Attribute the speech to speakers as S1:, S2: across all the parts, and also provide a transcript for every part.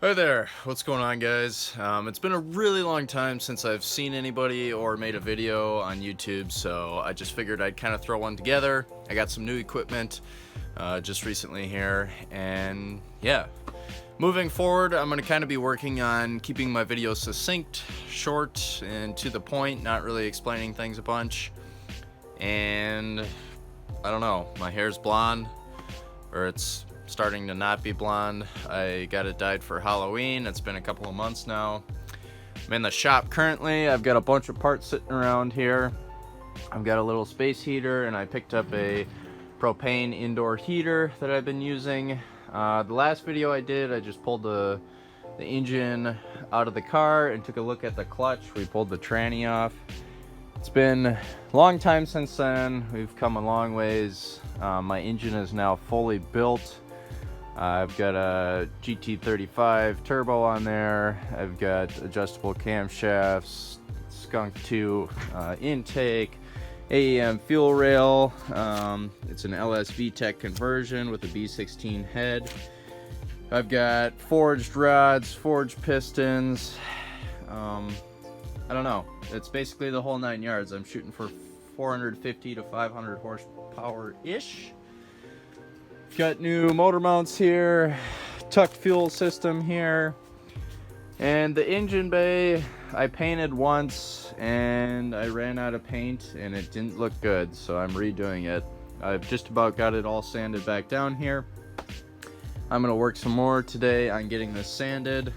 S1: Hi there, what's going on, guys? It's been a really long time since I've seen anybody or made a video on YouTube, so I just figured I'd kind of throw one together. I got some new equipment just recently here, and yeah. Moving forward, I'm going to kind of be working on keeping my videos succinct, short, and to the point, not really explaining things a bunch. And I don't know, my hair's blonde, or it's starting to not be blonde. I got it dyed for Halloween. It's been a couple of months now. I'm in the shop currently. I've got a bunch of parts sitting around here. I've got a little space heater, and I picked up a propane indoor heater that I've been using. The last video I did, I just pulled the engine out of the car and took a look at the clutch. We pulled the tranny off. It's been a long time since then. We've come a long ways. My engine is now fully built. I've got a GT35 turbo on there. I've got adjustable camshafts, Skunk 2 intake, AEM fuel rail. It's an LS-VTEC conversion with a B16 head. I've got forged rods, forged pistons. I don't know. It's basically the whole 9 yards. I'm shooting for 450 to 500 horsepower-ish. Got new motor mounts here, tucked fuel system here, and the engine bay I painted once and I ran out of paint and it didn't look good, so I'm redoing it. I've just about got it all sanded back down here. I'm gonna work some more today on getting this sanded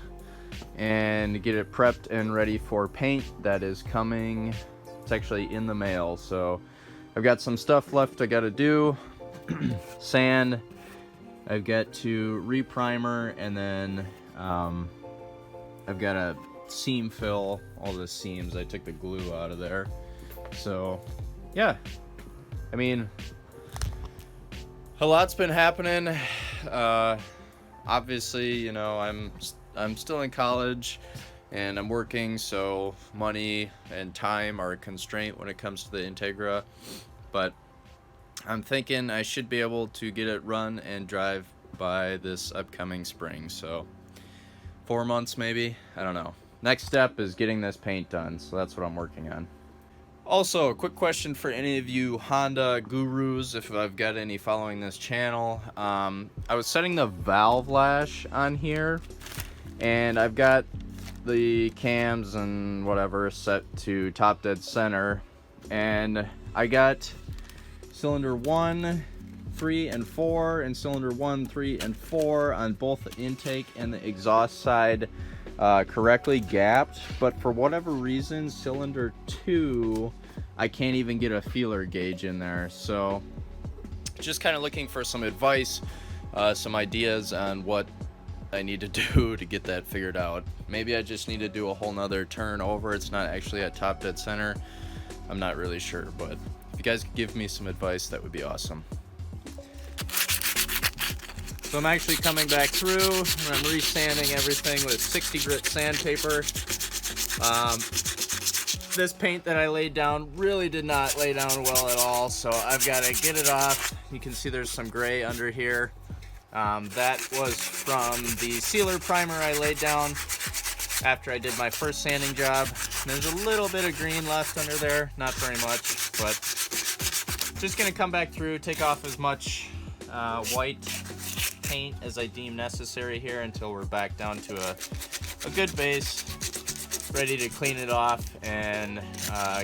S1: and get it prepped and ready for paint that is coming. It's actually in the mail, so I've got some stuff left I gotta do. Sand, I've got to reprimer, and then I've got to seam fill all the seams. I took the glue out of there. So yeah, I mean, a lot's been happening. Obviously, you know, I'm still in college and I'm working, so money and time are a constraint when it comes to the Integra, but I'm thinking I should be able to get it run and drive by this upcoming spring, so 4 months maybe, I don't know. Next step is getting this paint done, so that's what I'm working on. Also, a quick question for any of you Honda gurus, if I've got any following this channel. I was setting the valve lash on here, and I've got the cams and whatever set to top dead center, and I got cylinder 1, 3, and 4, and cylinder 1, 3, and 4 on both the intake and the exhaust side correctly gapped, but for whatever reason, cylinder 2, I can't even get a feeler gauge in there. So just kind of looking for some advice, some ideas on what I need to do to get that figured out. Maybe I just need to do a whole nother turn over. It's not actually at top dead center. I'm not really sure, but if you guys could give me some advice, that would be awesome. So I'm actually coming back through and I'm re-sanding everything with 60 grit sandpaper. This paint that I laid down really did not lay down well at all, so I've got to get it off. You can see there's some gray under here. That was from the sealer primer I laid down after I did my first sanding job. There's a little bit of green left under there, not very much, but just gonna come back through, take off as much white paint as I deem necessary here until we're back down to a good base, ready to clean it off and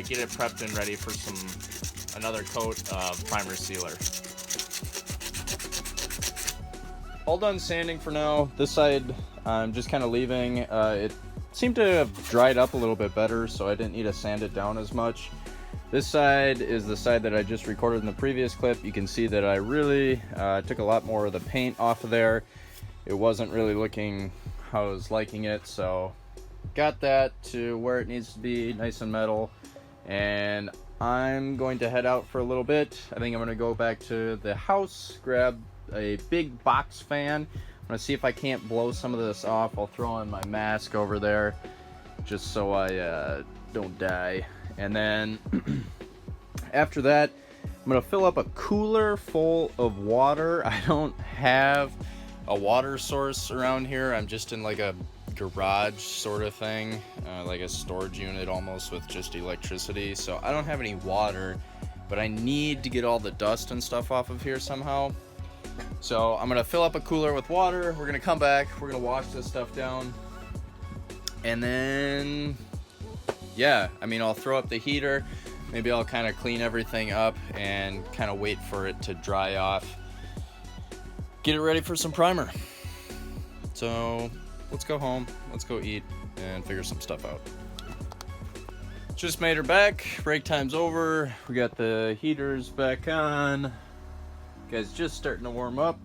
S1: get it prepped and ready for another coat of primer sealer. All done sanding for now. This side I'm just kind of leaving. It seemed to have dried up a little bit better, so I didn't need to sand it down as much. This side is the side that I just recorded in the previous clip. You can see that I really took a lot more of the paint off of there. It wasn't really looking how I was liking it, so got that to where it needs to be, nice and metal. And I'm going to head out for a little bit. I think I'm going to go back to the house, grab a big box fan. I'm going to see if I can't blow some of this off. I'll throw on my mask over there just so I don't die. And then after that, I'm gonna fill up a cooler full of water. I don't have a water source around here. I'm just in like a garage sort of thing, like a storage unit almost, with just electricity. So I don't have any water, but I need to get all the dust and stuff off of here somehow. So I'm gonna fill up a cooler with water. We're gonna come back, we're gonna wash this stuff down, and then yeah, I mean, I'll throw up the heater. Maybe I'll kind of clean everything up and kind of wait for it to dry off, get it ready for some primer. So let's go home, let's go eat and figure some stuff out. Just made her back, break time's over. We got the heaters back on. Guys, just starting to warm up.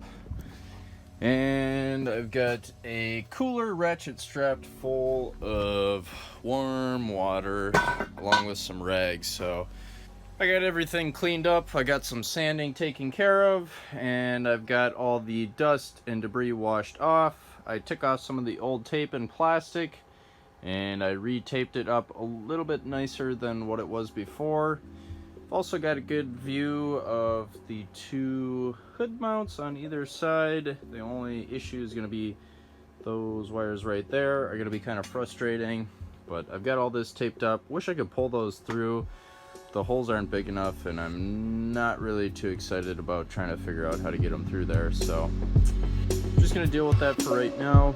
S1: And I've got a cooler ratchet strapped full of warm water along with some rags. So I got everything cleaned up. I got some sanding taken care of, and I've got all the dust and debris washed off. I took off some of the old tape and plastic, and I re-taped it up a little bit nicer than what it was before. I've also got a good view of the two hood mounts on either side. The only issue is going to be those wires right there are going to be kind of frustrating, but I've got all this taped up. Wish I could pull those through. The holes aren't big enough, and I'm not really too excited about trying to figure out how to get them through there, so I'm just going to deal with that for right now.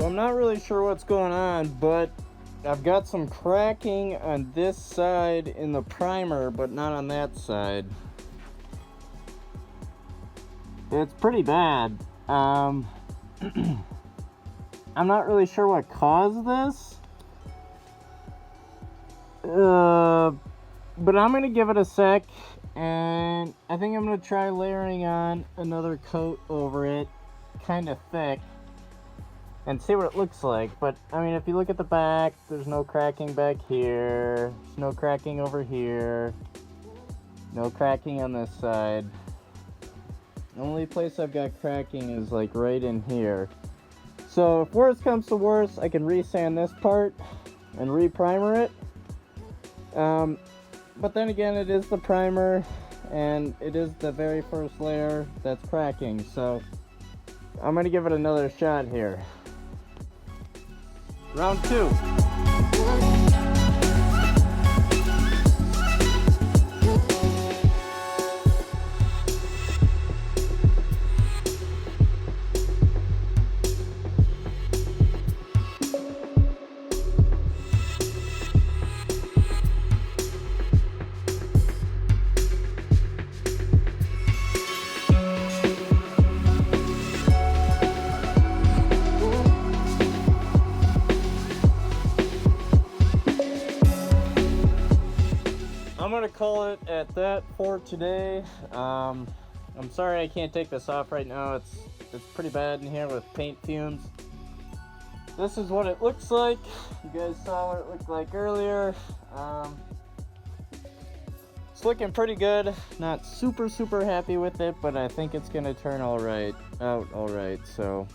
S1: I'm not really sure what's going on, but I've got some cracking on this side in the primer, but not on that side. It's pretty bad. I'm not really sure what caused this, but I'm gonna give it a sec, and I think I'm gonna try layering on another coat over it, kind of thick, and see what it looks like. But I mean, if you look at the back, there's no cracking back here, there's no cracking over here, no cracking on this side. The only place I've got cracking is like right in here. So if worst comes to worst, I can re-sand this part and re-primer it. But then again, it is the primer, and it is the very first layer that's cracking, so I'm gonna give it another shot here. Round 2. I'm gonna call it at that for today. I'm sorry I can't take this off right now. It's pretty bad in here with paint fumes. This is what it looks like. You guys saw what it looked like earlier. It's looking pretty good. Not super happy with it, but I think it's gonna turn out all right. So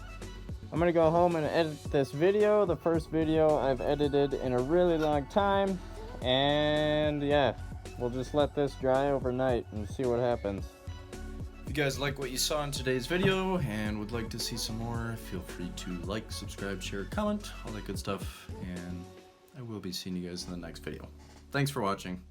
S1: I'm gonna go home and edit this video, the first video I've edited in a really long time, and yeah, we'll just let this dry overnight and see what happens. If you guys like what you saw in today's video and would like to see some more, feel free to like, subscribe, share, comment, all that good stuff, and I will be seeing you guys in the next video. Thanks for watching.